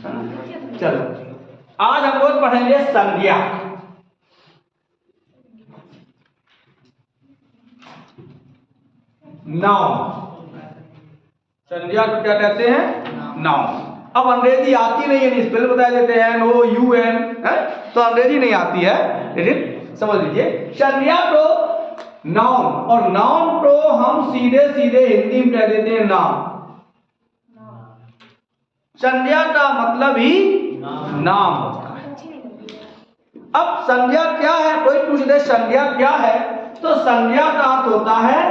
चलो आज हम लोग पढ़ेंगे संज्ञा। नाउन, संज्ञा को क्या कहते हैं? नाउन। अब अंग्रेजी आती नहीं है, स्पेल बता देते हैं NOUN है, तो अंग्रेजी नहीं आती है, लेकिन समझ लीजिए संज्ञा को नाउन, और नाउन को हम सीधे सीधे हिंदी में कह देते हैं नाम। संज्ञा का मतलब ही नाम होता है। अब संज्ञा क्या है? कोई पूछ दे संज्ञा क्या है, तो संज्ञा का अर्थ होता है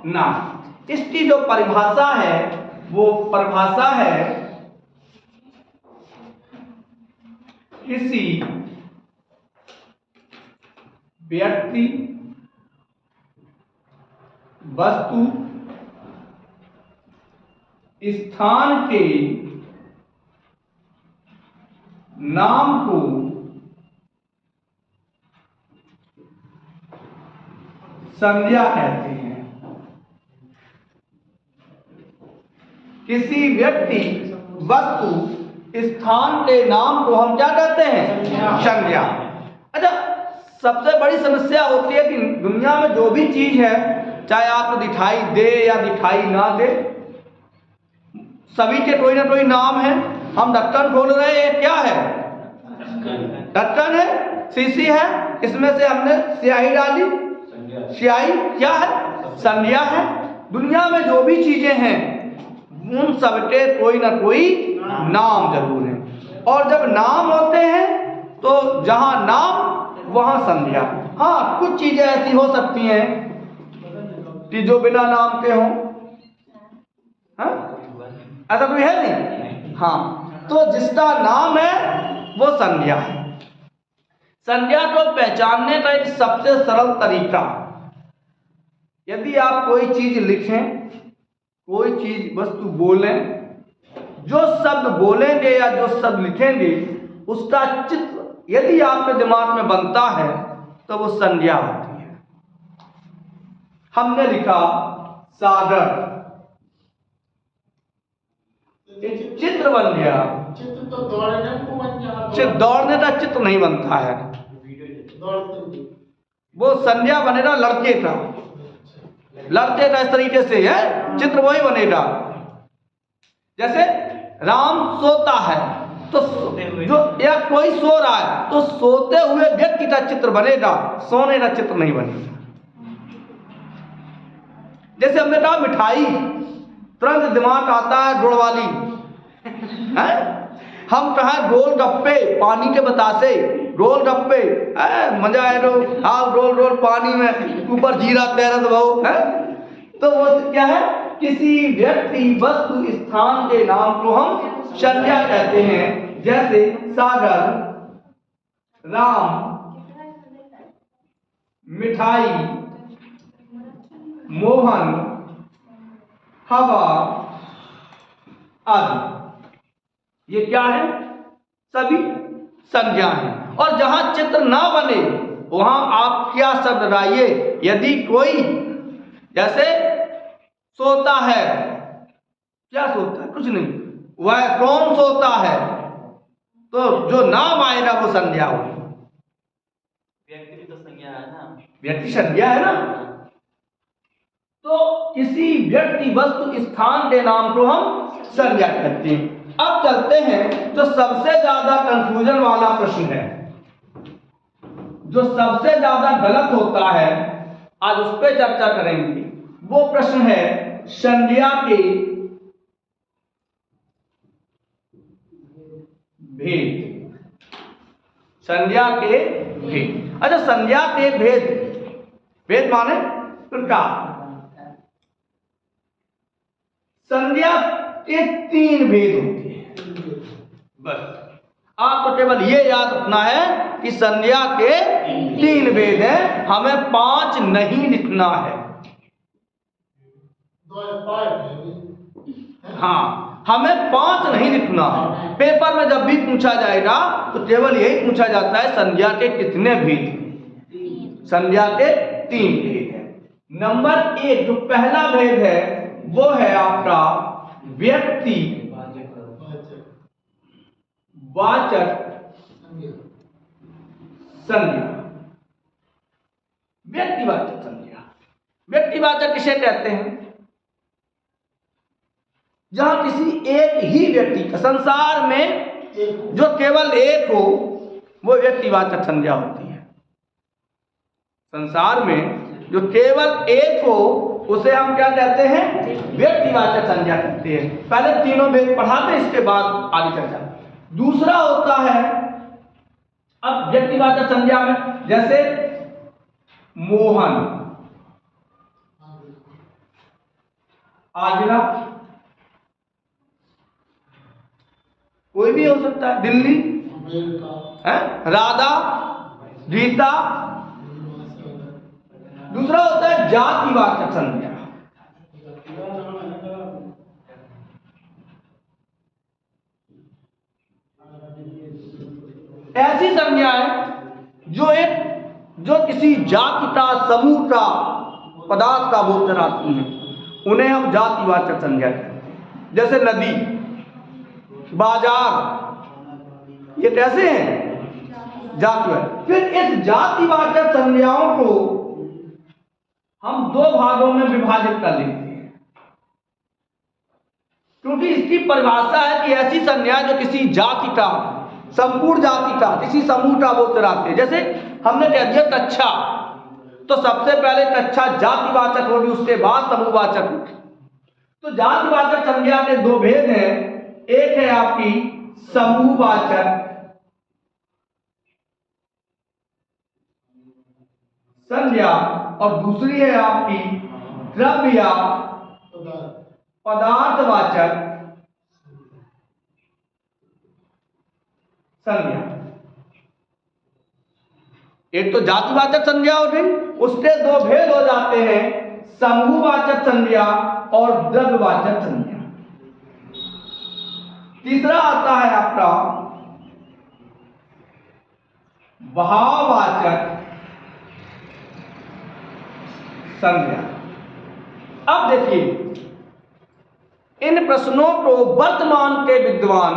नाम। इसकी जो परिभाषा है वो परिभाषा है किसी व्यक्ति, वस्तु, स्थान के नाम को संज्ञा कहते हैं। किसी व्यक्ति, वस्तु, स्थान के नाम को हम क्या कहते हैं? संज्ञा। अच्छा, सबसे बड़ी समस्या होती है कि दुनिया में जो भी चीज है, चाहे आपको दिखाई दे या दिखाई ना दे, सभी के कोई ना कोई नाम है। हम ढक्कन खोल रहे हैं, क्या है? ढक्कन है, शीशी है, इसमें से हमने स्याही डाली, स्याही क्या है? संज्ञा है। दुनिया में जो भी चीजें हैं उन सबके कोई ना कोई नाम जरूर है, और जब नाम होते हैं तो जहां नाम वहां संज्ञा। हाँ, कुछ चीजें ऐसी हो सकती हैं कि जो बिना नाम के हों, ऐसा कोई है नहीं? हाँ, तो जिसका नाम है वो संज्ञा है। संज्ञा को पहचानने का एक सबसे सरल तरीका, यदि आप कोई चीज लिखें, कोई चीज वस्तु बोलें, जो शब्द बोलेंगे या जो शब्द लिखेंगे उसका चित्र यदि आपके दिमाग में बनता है तो वो संज्ञा होती है। हमने लिखा सागर, एक चित्र बन गया। चित्र तो दौड़ने को बन गया। चित्र दौड़ने का चित्र नहीं बनता है, वो संज्ञा बनेगा लड़के का। लड़के का इस तरीके से है, चित्र वही बनेगा। जैसे राम सोता है, तो जो या कोई सो रहा है तो सोते हुए व्यक्ति का चित्र बनेगा, सोने का चित्र नहीं बनेगा। जैसे हमने कहा मिठाई, तुरंत दिमाग आता है गुड़ वाली है। हम कहा गोलगप्पे, पानी के बतासे गोलगप्पे, मजा आए तो आप रोल रोल पानी में ऊपर जीरा तैरत बहु है। तो वो क्या है? किसी व्यक्ति, वस्तु, स्थान के नाम को हम संज्ञा कहते हैं। जैसे सागर, राम, मिठाई, मोहन, हवा आदि, ये क्या है? सभी संज्ञा है। और जहां चित्र ना बने वहां आप क्या शब्द लगाइए? यदि कोई जैसे सोता है, क्या सोता है? कुछ नहीं, वह कौन सोता है, तो जो नाम आएगा वो संज्ञा होगी। व्यक्ति भी तो संज्ञा है ना, व्यक्ति संज्ञा है ना। तो किसी व्यक्ति, वस्तु, स्थान के नाम को हम संज्ञा कहते हैं। अब चलते हैं जो सबसे ज्यादा कंफ्यूजन वाला प्रश्न है, जो सबसे ज्यादा गलत होता है, आज उस पर चर्चा करेंगे। वो प्रश्न है संज्ञा के भेद। संज्ञा के भेद। अच्छा, संज्ञा के भेद, भेद माने प्रकार। संज्ञा के 3 भेद होते हैं। बस आपको केवल ये याद रखना है कि संज्ञा के 3 भेद हैं, हमें 5 नहीं लिखना है। हाँ, हमें 5 नहीं लिखना है। पेपर में जब भी पूछा जाएगा तो केवल यही पूछा जाता है संज्ञा के कितने भेद? संज्ञा के 3 भेद हैं। नंबर 1 जो पहला भेद है वो है आपका व्यक्ति वाचक संज्ञा। व्यक्तिवाचक संज्ञा, व्यक्तिवाचक किसे कहते हैं? जहां किसी एक ही व्यक्ति का, संसार में जो केवल एक हो, वो व्यक्तिवाचक संज्ञा होती है। संसार में जो केवल एक हो उसे हम क्या कहते हैं? व्यक्तिवाचक संज्ञा कहते हैं। पहले तीनों भेद पढ़ाते हैं, इसके बाद आगे चर्चा। दूसरा होता है, अब व्यक्तिवाचक संज्ञा में जैसे मोहन, आगरा, कोई भी हो सकता है, दिल्ली है, राधा, गीता। दूसरा होता है जातिवाचक संज्ञा। ऐसी संज्ञाएं जो किसी जाति का, समूह का, पदार्थ का बोध कराती हैं, उन्हें हम जातिवाचक संज्ञा कहते हैं। जैसे नदी, बाजार, ये कैसे हैं? जातिवाचक। फिर इस जातिवाचक संज्ञाओं को हम दो भागों में विभाजित कर लेते हैं, क्योंकि इसकी परिभाषा है कि ऐसी संज्ञा जो किसी जाति का, संपूर्ण जाति का, किसी समूह का बोध कराते हैं। जैसे हमने कह दिया कक्षा, तो सबसे पहले कक्षा जातिवाचक होगी, उसके बाद समूहवाचक होगी। तो जातिवाचक संज्ञा के दो भेद हैं, एक है आपकी समूहवाचक संज्ञा और दूसरी है आपकी द्रव्य पदार्थवाचक संज्ञा। एक तो जातिवाचक संज्ञा हो गई, उसके दो भेद हो जाते हैं, समूहवाचक संज्ञा और द्रव्यवाचक संज्ञा। तीसरा आता है आपका भाववाचक संज्ञा। अब देखिए, इन प्रश्नों को वर्तमान के विद्वान,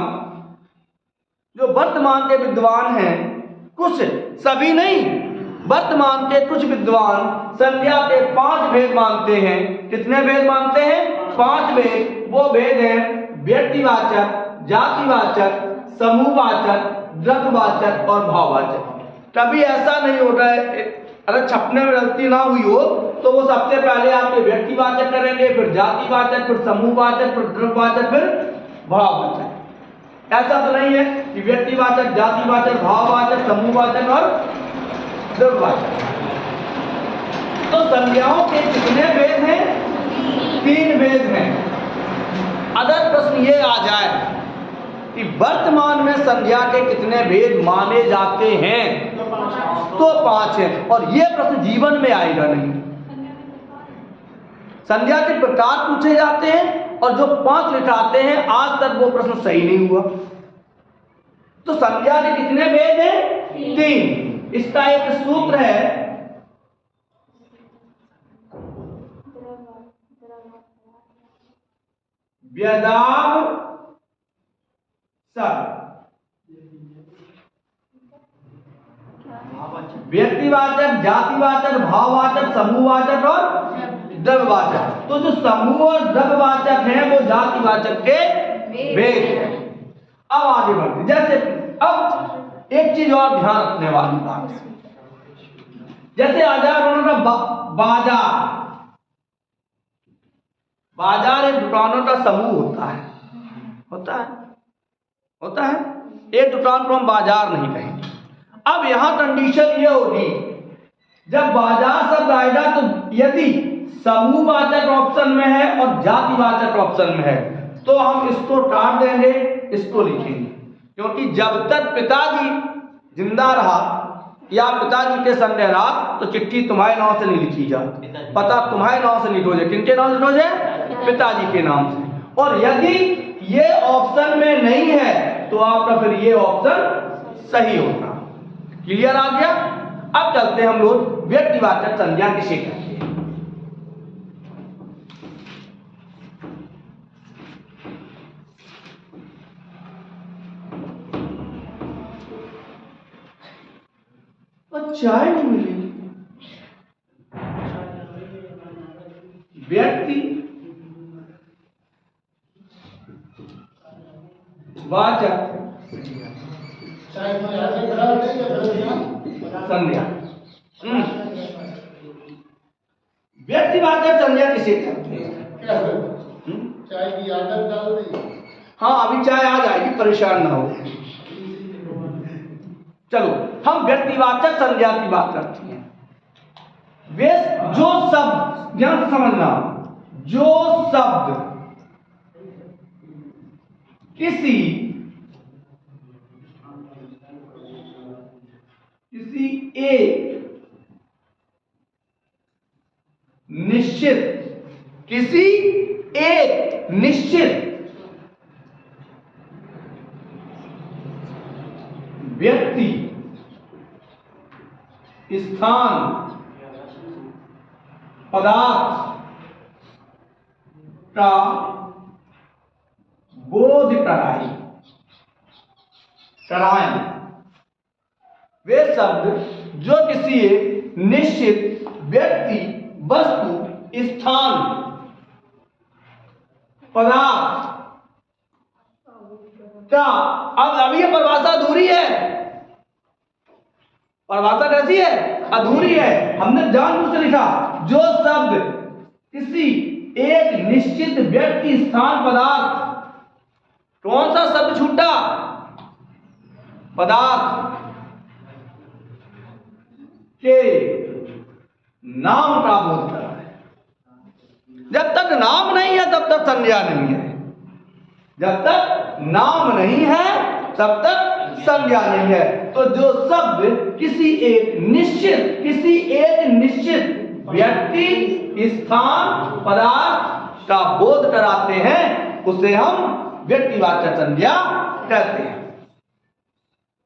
जो वर्तमान के विद्वान हैं, कुछ, सभी नहीं, वर्तमान के कुछ विद्वान संज्ञा के 5 भेद मानते हैं। कितने भेद मानते हैं? 5 भेद। वो भेद हैं व्यक्तिवाचक, जातिवाचक, समूहवाचक, द्रव्यवाचक और भाववाचक। कभी ऐसा नहीं होता है, अगर छपने में गलती ना हुई हो तो वो सबसे पहले आपके व्यक्तिवाचक करेंगे, फिर जातिवाचक, फिर समूहवाचक, फिर द्रव्यवाचक, फिर भाववाचक। ऐसा तो नहीं है कि व्यक्तिवाचक, जातिवाचक, भाववाचक, समूहवाचक और द्रव्यवाचक। तो संज्ञाओं के कितने भेद हैं? 3 भेद हैं। अगर प्रश्न ये आ जाए कि वर्तमान में संज्ञा के कितने भेद माने जाते हैं, तो 5 हैं। और ये प्रश्न जीवन में आएगा नहीं। संज्ञा के प्रकार पूछे जाते हैं और जो 5 लिखाते हैं, आज तक वो प्रश्न सही नहीं हुआ। तो संज्ञा के कितने भेद हैं? 3। इसका एक सूत्र है, व्यदाव सब, व्यक्तिवाचक, जातिवाचक, भाववाचक, समूहवाचक और द्रव्यवाचक। तो जो समूह और द्रव्यवाचक हैं वो जातिवाचक के भेद हैं। अब आगे बढ़ते, जैसे अब एक चीज और ध्यान रखने वाली बात, जैसे आ जाए उन्होंने बाजार। बाजार एक दुकानों का समूह होता है, होता है। एक दुकान को हम बाजार नहीं कहेंगे। अब यहां कंडीशन ये होगी, जब बाजार शब्द आएगा तो यदि समूहवाचक ऑप्शन में है और जातिवाचक ऑप्शन में है तो हम इसको काट देंगे, इसको लिखेंगे। क्योंकि जब तक पिताजी जिंदा रहा या पिताजी के संग रहा तो चिट्ठी तुम्हारे नाम से नहीं लिखी जाती, पता तुम्हारे नाम से लिखो जाए। किनके नाम से लिखो जाए? पिताजी के नाम से। और यदि ये ऑप्शन में नहीं है तो आपका फिर ये ऑप्शन सही होगा। क्लियर आ गया? अब चलते हैं हम लोग व्यक्तिवाचक संज्ञा किसे कहते हैं। चाय नहीं मिली। व्यक्ति वाचक चाय की आदत खराब नहीं है संज्ञा। व्यक्तिवाचक संज्ञा किसे कहते हैं? चाय की आदत डाल दी। हाँ, अभी चाय आ जाएगी, परेशान ना हो। चलो, हम व्यक्तिवाचक संज्ञा की बात करते हैं। वे जो शब्द, ध्यान से समझना, जो शब्द किसी एक निश्चित व्यक्ति, स्थान, पदार्थ का बोध कराएं। वे शब्द जो किसी एक निश्चित व्यक्ति, वस्तु, स्थान, पदार्थ का, अब ये परिभाषा अधूरी है। परिभाषा कैसी है? अधूरी है। हमने जानबूझ से लिखा जो शब्द किसी एक निश्चित व्यक्ति, स्थान, पदार्थ। कौन सा शब्द छूटा? पदार्थ के नाम का बोध करा है। जब तक नाम नहीं है तब तक संज्ञा नहीं है। जब तक नाम नहीं है तब तक संज्ञा नहीं है। तो जो शब्द किसी एक निश्चित व्यक्ति, स्थान, पदार्थ का बोध कराते हैं उसे हम व्यक्तिवाचक संज्ञा कहते हैं।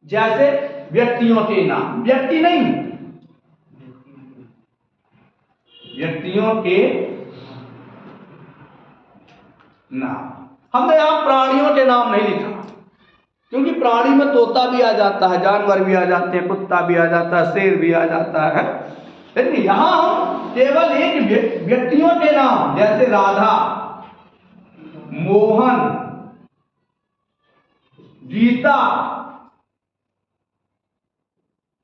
जैसे व्यक्तियों के नाम, व्यक्ति नहीं, व्यक्तियों के नाम। हमने यहां प्राणियों के नाम नहीं लिखा, क्योंकि प्राणी में तोता भी आ जाता है, जानवर भी आ जाते हैं, कुत्ता भी आ जाता है, शेर भी आ जाता है। लेकिन यहां हम केवल एक व्यक्तियों के नाम, जैसे राधा, मोहन, गीता,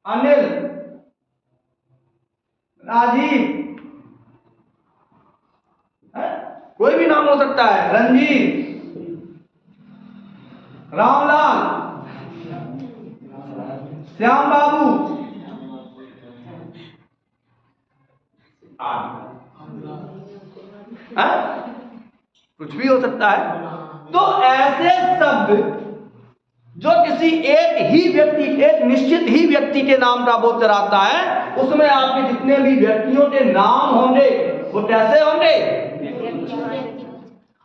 अनिल, राजीव, कोई भी नाम हो सकता है, रंजीत, रामलाल, श्याम बाबू कुछ भी हो सकता है। तो ऐसे शब्द जो किसी एक ही व्यक्ति, एक निश्चित ही व्यक्ति के नाम का बोध कराता है, उसमें आपके जितने भी व्यक्तियों के नाम होंगे वो कैसे होंगे?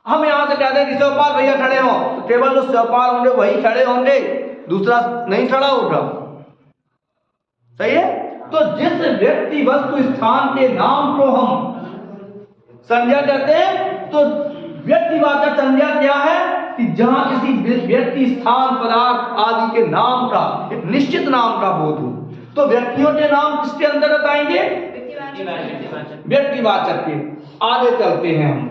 हम यहां से कहते हैं कि शिवपाल भैया खड़े हो, तो केवल जो शिवपाल होंगे वही खड़े होंगे, दूसरा नहीं खड़ा होगा। सही है? तो जिस व्यक्ति, वस्तु, स्थान के नाम को हम संज्ञा कहते हैं, तो व्यक्तिवाचक संज्ञा क्या है कि जहां किसी व्यक्ति, स्थान, पदार्थ आदि के नाम का, एक निश्चित नाम का बोध हो। तो व्यक्तियों के नाम किसके अंतर्गत आएंगे? व्यक्तिवाचक के। आगे चलते हैं हम।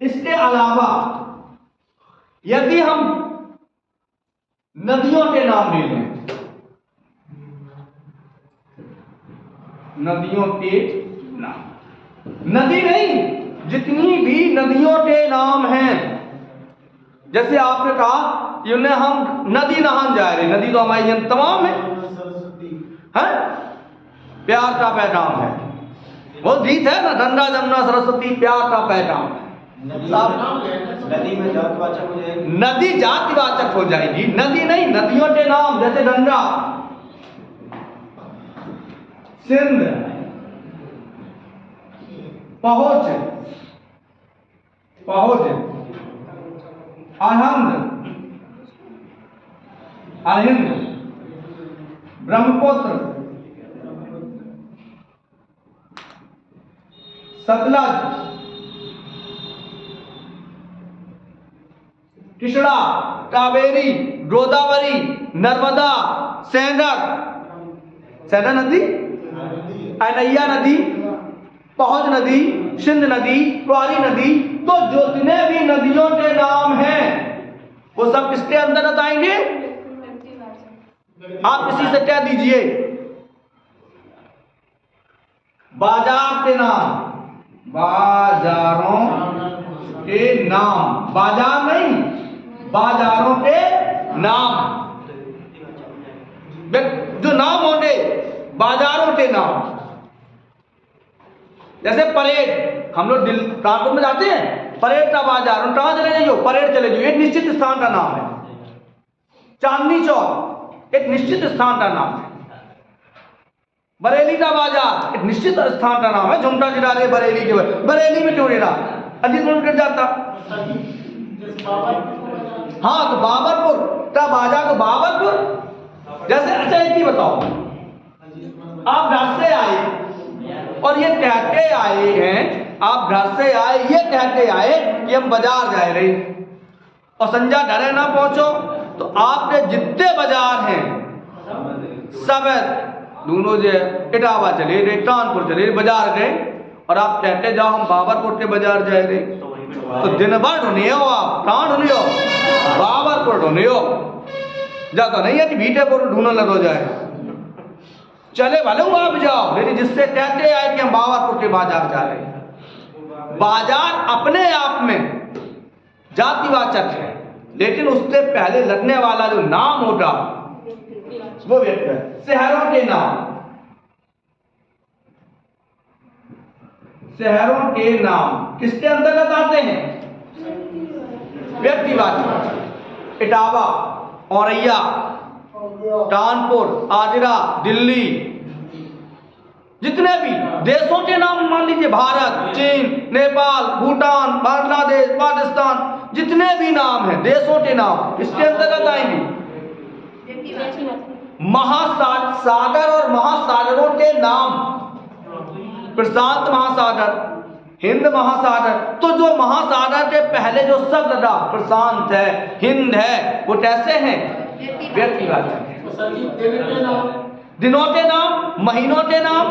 इसके अलावा यदि हम नदियों के नाम ले लें, नदियों के नाम, नदी नहीं, जितनी भी नदियों के नाम हैं, जैसे आपने कहा कि उन्हें हम नदी नहान जा रहे, नदी तो हमारी जन तमाम है, प्यार का पैगाम है। वो गीत है ना, गंगा जमुना सरस्वती प्यार का पैगाम है। नदी में जातिवाचक हो जाएगी, नदी जातिवाचक हो जाएगी। नदी नहीं, नदियों के नाम, जैसे गंगा, सिंध, पहुंच, अहिंद, ब्रह्मपुत्र, सतलज, कृष्णा, कावेरी, गोदावरी, नर्मदा, सेंडर नदी, अनैया नदी, पहुज नदी, सिंध नदी, क्वारी नदी। तो जितने भी नदियों के नाम हैं वो सब किसके अंतर्गत आएंगे? आप किसी से कह दीजिए बाजार के नाम, बाजारों के नाम, बाजार नहीं, बाजारों के नाम, जो नाम होंगे बाजारों के नाम। जैसे परेड, हम लोग कानपुर में जाते हैं, परेड का बाजार, हम कहां चले जाइए? परेड चले जाइए, एक निश्चित स्थान का नाम है। चांदनी चौक एक निश्चित स्थान का नाम है। बरेली का बाजार एक निश्चित स्थान का नाम है। झुमटा गिरा रहे बरेली के, बरेली में क्यों गिरा? अधिक किलोमीटर जाता। हाँ, तो बाबरपुर का बाजार, तो बाबरपुर। जैसे अच्छा एक ही बताओ, आप घर से आए और ये कहते आए हैं, आप घर से आए ये कहते आए कि हम बाजार जा रहे, और संजा घरे ना पहुंचो तो आपके जितने बाजार हैं सब दोनों जो इटावा चले गए, कानपुर चले गए, बाजार गए, और आप कहते जाओ हम बाबरपुर के बाजार जा रहे, तो दिन भर ढूंढे हो आप, कहाँ ढूंढे हो? बाबरपुर ढूंढे हो। जाता नहीं है कि भीटेपुर ढूंढने लगो जाए, चले भले हुआ आप जाओ, लेकिन जिससे कहते आए कि हम बाबरपुर के बाजार जा रहे हैं। बाजार अपने आप में जातिवाचक है, लेकिन उससे पहले लगने वाला जो नाम होगा वो व्यक्त है। शहरों के नाम, शहरों के नाम किसके अंतर्गत आते हैं? व्यक्तिवाचक। इटावा, औरैया, कानपुर, आगरा, दिल्ली, जितने भी देशों के नाम मान लीजिए, भारत, चीन, नेपाल, भूटान, बांग्लादेश, पाकिस्तान, जितने भी नाम हैं देशों के नाम किसके अंतर्गत आएंगे? महासागर और महासागरों के नाम, प्रशांत महासागर, हिंद महासागर। तो जो महासागर के पहले जो शब्द था, प्रशांत है, हिंद है, वो कैसे हैं? व्यक्तिवाचक है। दिनों के नाम, महीनों के नाम,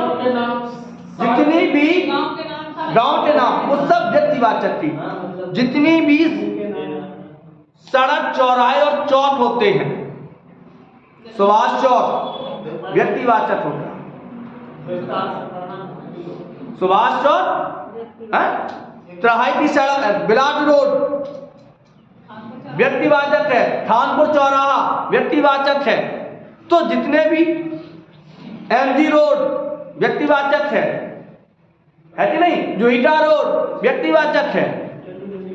जितनी भी गांव के नाम, वो सब व्यक्तिवाचक थी। जितनी भी सड़क, चौराहे और चौक होते हैं, सुभाष चौक व्यक्तिवाचक होगा, सुभाष चौक, चौराहे की सड़क, बिलाट रोड व्यक्तिवाचक है, खानपुर चौराहा व्यक्तिवाचक है। तो जितने भी एमजी रोड व्यक्तिवाचक है कि नहीं? जोहिटा रोड व्यक्तिवाचक है,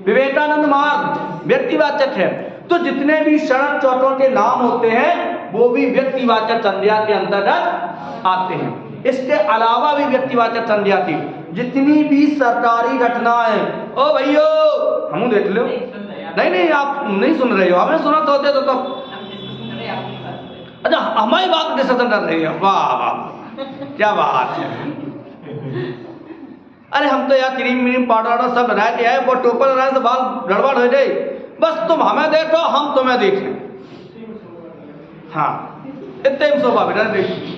विवेकानंद मार्ग व्यक्तिवाचक है। तो जितने भी सड़क चौकों के नाम होते हैं वो भी व्यक्तिवाचक संज्ञा के अंतर्गत आते हैं। इसके अलावा भी व्यक्तिवाचक संज्ञा की जितनी भी सरकारी घटनाएं, ओ भैयो हम देख लो, नहीं आप नहीं सुन रहे हो, आपने सुना तो होते तो अच्छा हमारी बात डिस्कशन कर रही है। वाह वाह क्या बात है। अरे हम तो यार क्रीम पाउडर सब लगा के आए, वो टोपर लगाने से बाल गड़बड़ हो गई, बस तुम हमें देखो हम तुम्हें देखें। हाँ इतने ही शोभा बेटा देखिए।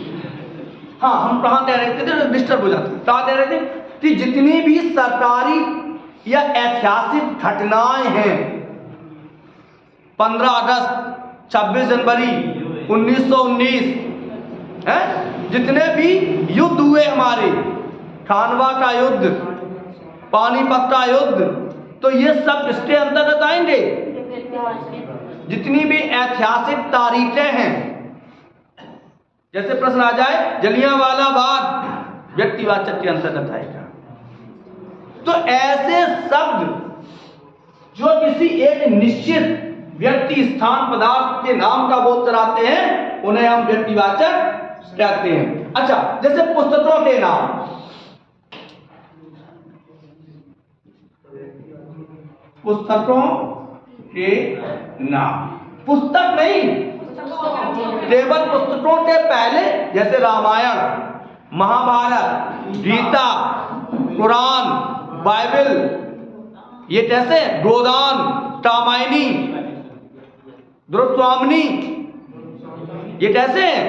हाँ हम कहाँ कह रहे थे, डिस्टर्ब हो जाते, कहाँ कह रहे थे कि जितनी भी सरकारी या ऐतिहासिक घटनाएं हैं, 15 अगस्त, 26 जनवरी 1919, जितने भी युद्ध हुए हमारे, खानवा का युद्ध, पानीपत का युद्ध, तो ये सब किसके अंतर्गत आएंगे? जितनी भी ऐतिहासिक तारीखें हैं, जैसे प्रश्न आ जाए जलियांवाला बाग व्यक्तिवाचक के अंतर्गत आएगा। तो ऐसे शब्द जो किसी एक निश्चित व्यक्ति, स्थान, पदार्थ के नाम का बोध कराते हैं उन्हें हम व्यक्तिवाचक कहते हैं। अच्छा जैसे पुस्तकों के नाम, पुस्तकों के नाम, पुस्तक नहीं केवल पुस्तकों के पहले, जैसे रामायण, महाभारत, गीता, कुरान, बाइबल, ये कैसे गोदान, रामायणी, द्रुपस्वामिनी, ये कैसे हैं?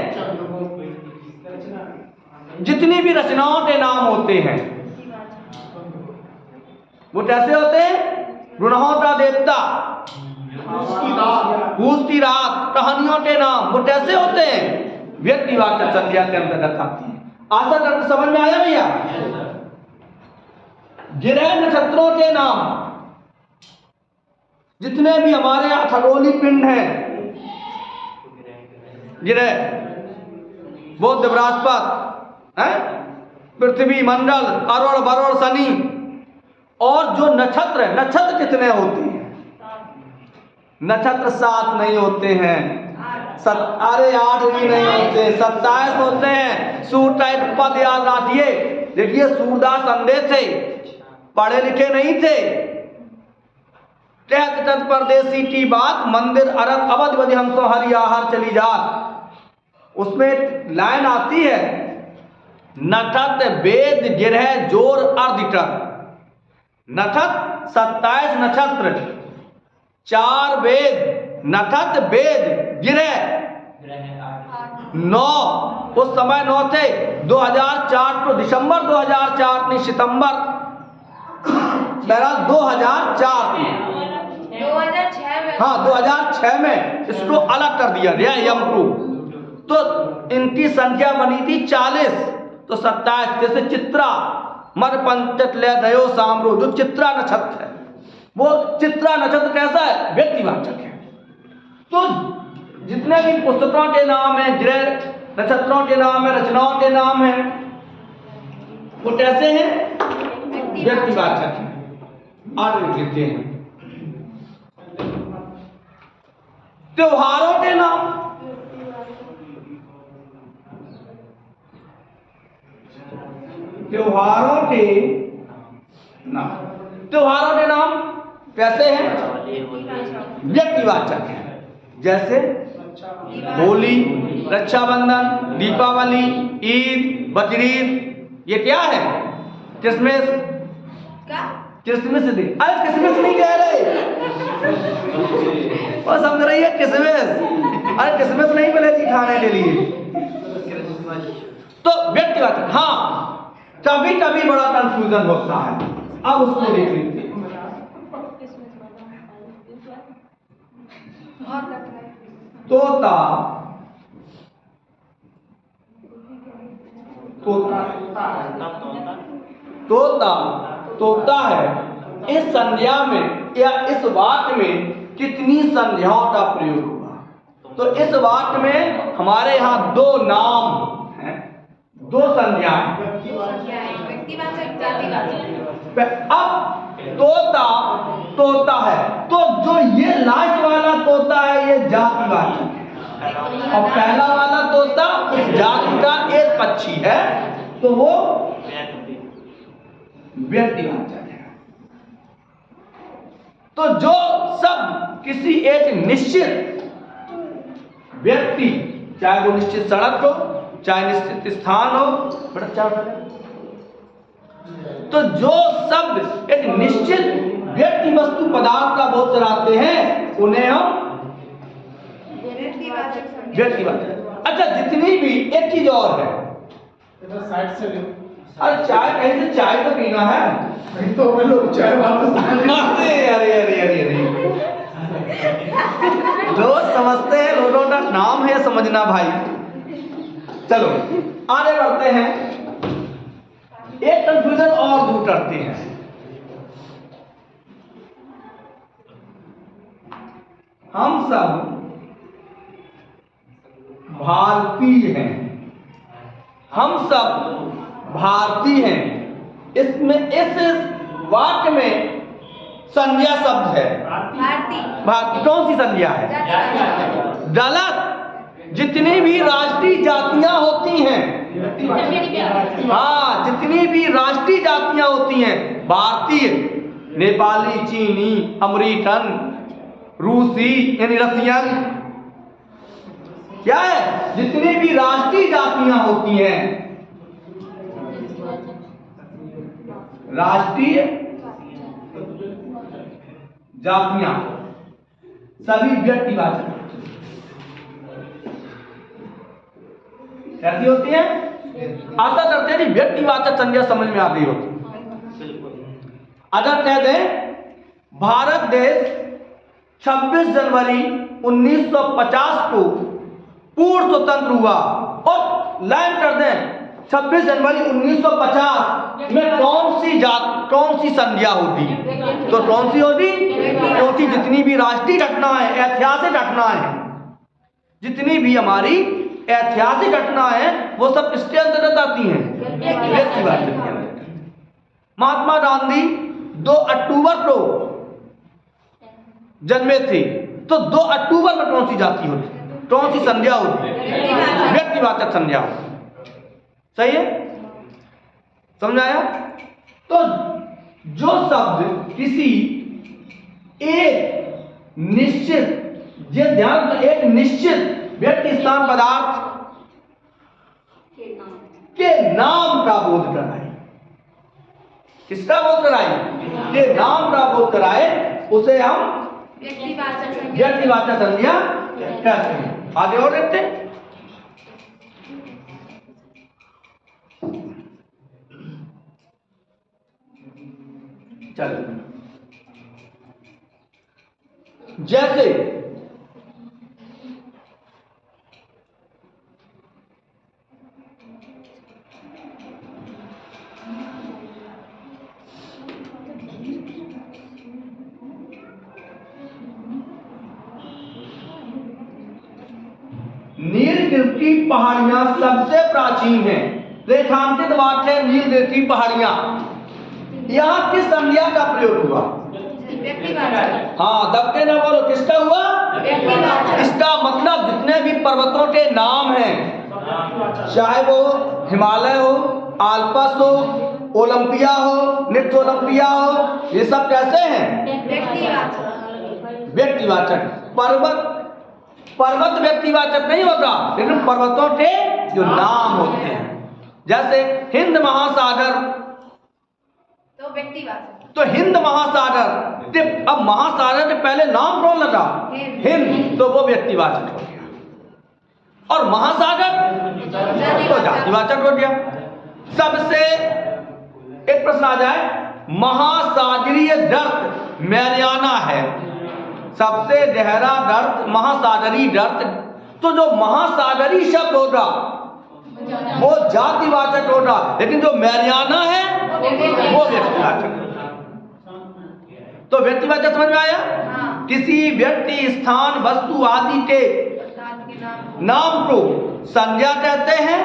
जितनी भी रचनाओं के नाम होते हैं वो कैसे होते हैं? गुनाहों का देवता, पूस की रात, कहानियों के नाम, वो कैसे होते हैं? व्यक्तिवाचक संज्ञा के अंतर्गत आती है। आशा करते समझ में आया भैया? ग्रह नक्षत्रों के नाम, जितने भी हमारे यहाँ खगोलीय पिंड हैं, ग्रह, बुध, बृहस्पति, पृथ्वी, मंगल, अरुण, वरुण, शनि, और जो नक्षत्र है, नक्षत्र कितने होते हैं? नक्षत्र 7 नहीं होते हैं, 8 भी नहीं होते, 27 होते हैं। सूर्य का एक पद याद रखिए। देखिए सूरदास अंधे थे, पढ़े लिखे नहीं थे। कहत तत् परदेसी की बात, मंदिर अरब अवध बधि हमसो हरि आहार चली जात। उसमें लाइन आती है, नक्षत्र वेद गिरह जोर अर्धिकर। नक्षत्र 27 नक्षत्र, 4 वेद, नक्षत्र वेद गिरह 9, उस समय 9 थे। 2004 को, दिसंबर 2004 नहीं, सितंबर 2004 में, 2006 में इसको अलग कर दिया गया यम2। तो इनकी संख्या बनी थी 40, तो 27। जैसे चित्रा, मर पंचत ले दयो सामरो, जो चित्रा नक्षत्र है, वो चित्रा नक्षत्र कैसा है? व्यक्तिवाचक है। तो जितने भी पुस्तकों के नाम है, ग्रह नक्षत्रों के नाम है, रचनाओं के नाम है, वो कैसे हैं? व्यक्तिवाचक है। आगे लिखते हैं त्योहारों के नाम, त्योहारों के नाम, त्योहारों के नाम कैसे हैं? व्यक्तिवाचक है। जैसे होली, रक्षाबंधन, दीपावली, ईद, बकरीद, ये क्या है? Christmas, Christmas day. अरे क्रिसमस नहीं कह रहे, और समझ रही है क्रिसमस। अरे क्रिसमस नहीं मिलेगी खाने के लिए। तो व्यक्तिवाचक, हाँ कभी कभी बड़ा कंफ्यूजन होता है, अब उसको देख लेते हैं। तोता, तोता, तोता, तोता है। इस संज्ञा में या इस वाक्य में कितनी संज्ञाओं का प्रयोग हुआ? तो इस वाक्य में हमारे यहाँ 2 नाम हैं, 2 संज्ञाएं। अब तोता, तोता है, तो जो ये लास्ट वाला तोता है ये जातिवाचक है, और पहला वाला तोता उस जाति का एक पक्षी है, तो वो व्यक्तिवाचक है। तो जो सब किसी एक निश्चित व्यक्ति, चाहे वो निश्चित सड़क हो, चाहे निश्चित स्थान हो, बड़ा चाव, तो जो शब्द एक निश्चित व्यक्ति, वस्तु, पदार्थ का बोध कराते हैं, उन्हें हम व्यक्तिवाचक। अच्छा, जितनी भी, एक चीज और है, साइड से ले। अरे चाय कहीं से, चाय तो पीना है, नहीं तो मैं लोग चाय वापस अरे अरे अरे अरे अरे लोग समझते हैं, लोगों का नाम है समझना भाई। चलो आगे बढ़ते हैं, एक कंफ्यूजन और दूर करते हैं। हम सब भारतीय हैं, हम सब भारतीय हैं। इसमें इस वाक्य में संज्ञा शब्द है भारतीय। कौन सी संज्ञा है? गलत। जितनी भी राष्ट्रीय जातियां होती हैं, हाँ जितनी भी राष्ट्रीय जातियां होती हैं, भारतीय, नेपाली, चीनी, अमेरिकन, रूसी यानी रसियन, क्या है? जितनी भी राष्ट्रीय जातियां होती हैं, राष्ट्रीय जातियां सभी व्यक्तिवाचक। कैसी होती है? आशा करते हैं कि व्यक्तिवाचक संज्ञा समझ में आ गई होती। अगर कह दें भारत देश 26 जनवरी 1950 को पूर्ण स्वतंत्र हुआ, और लाइन कर दें 26 जनवरी 1950 में कौन सी संध्या होती, तो कौन सी होती? क्योंकि जितनी भी राष्ट्रीय घटनाएं, ऐतिहासिक घटनाएं, जितनी भी हमारी ऐतिहासिक घटनाएं हैं वो सब किसके अंतर्गत आती हैं? व्यक्तिवाचक के अंतर्गत। महात्मा गांधी 2 अक्टूबर को जन्मे थे, तो 2 अक्टूबर में कौन सी जाति होती, कौन सी संध्या होती? व्यक्तिवाचक संध्या होती। सही है? समझ आया? तो जो शब्द किसी एक निश्चित, ये ध्यान, एक निश्चित व्यक्ति, स्थान, पदार्थ के नाम का बोध कराए, किसका बोध कराए? के नाम का बोध कराए, उसे हम व्यक्तिवाचक संज्ञा कहते हैं। आगे और देखते हैं। चलिए, जैसे नीलगिरी की पहाड़ियां सबसे प्राचीन हैं। रेखांकित वाक्य है नीलगिरी की पहाड़ियां। यहां किस संज्ञा का प्रयोग हुआ? हाँ, दबके ना बोलो, किसका हुआ? इसका मतलब जितने भी पर्वतों के नाम हैं, चाहे वो हिमालय हो, आल्पस हो, ओलंपिया हो, नित्य ओलंपिया हो, ये सब कैसे हैं? व्यक्तिवाचक। पर्वत व्यक्तिवाचक नहीं होता, लेकिन पर्वतों के जो नाम होते हैं, जैसे हिंद महासागर, तो हिंद महासागर, अब महासागर के पहले नाम कौन लगा? हिंद, तो वो व्यक्तिवाचक हो गया। और महासागर तो जातिवाचक हो गया। सबसे एक प्रश्न आ जाए, महासागरीय गर्त मैरियाना है, सबसे गहरा गर्त महासागरी गर्त, तो जो महासागरी शब्द होगा वो जातिवाचक होगा, लेकिन जो मैरियाना है वो व्यक्तिवाचक। तो व्यक्तिवाचक समझ में आया? किसी व्यक्ति, स्थान, वस्तु आदि के नाम को संज्ञा कहते हैं,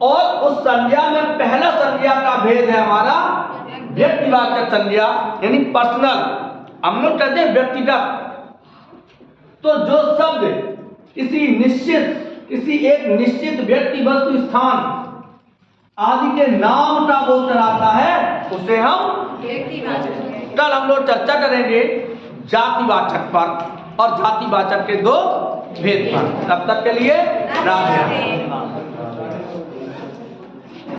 और उस संज्ञा में पहला संज्ञा का भेद है हमारा व्यक्तिवाचक संज्ञा, यानी पर्सनल, हम लोग कहते हैं व्यक्तिगत। तो जो शब्द किसी एक निश्चित व्यक्ति, वस्तु, स्थान आदि के नाम का बोध कराता है, उसे हम कल हम लोग चर्चा करेंगे जातिवाचक पर और जातिवाचक के 2 भेद पर। तब तक के लिए राधे राधे।